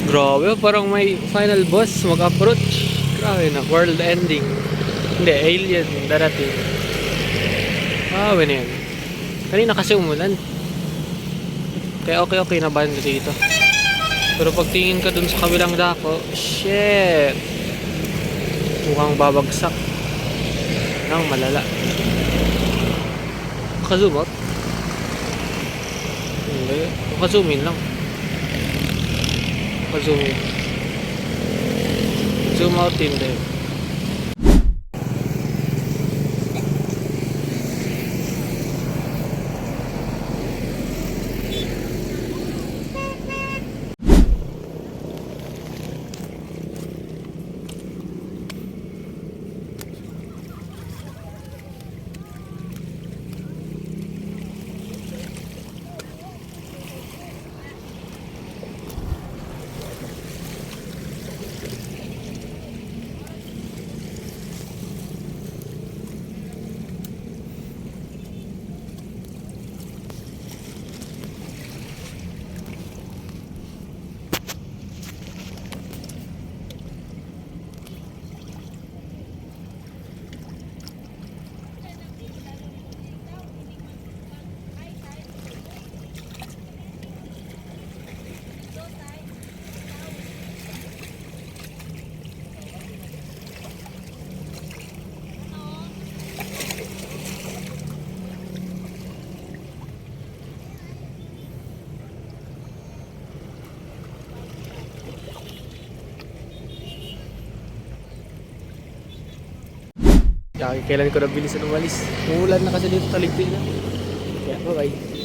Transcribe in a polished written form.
Grabe, parang may final boss mag-approach. Grabe na, world ending. Hindi, alien darating. Grabe na yan. Kanina kasi umulan. Kaya okay na banda dito. Pero pag tingin ka dun sa kabilang dako, shit. Mukhang babagsak. Nang malala. Naka-zoom out? Hindi. Naka-zoom in lang. Naka-zoom in. Zoom out hindi. Kaya kailan ko na bilisan umalis. Umulan na kasi dito, taligpin na. Kaya bye-bye.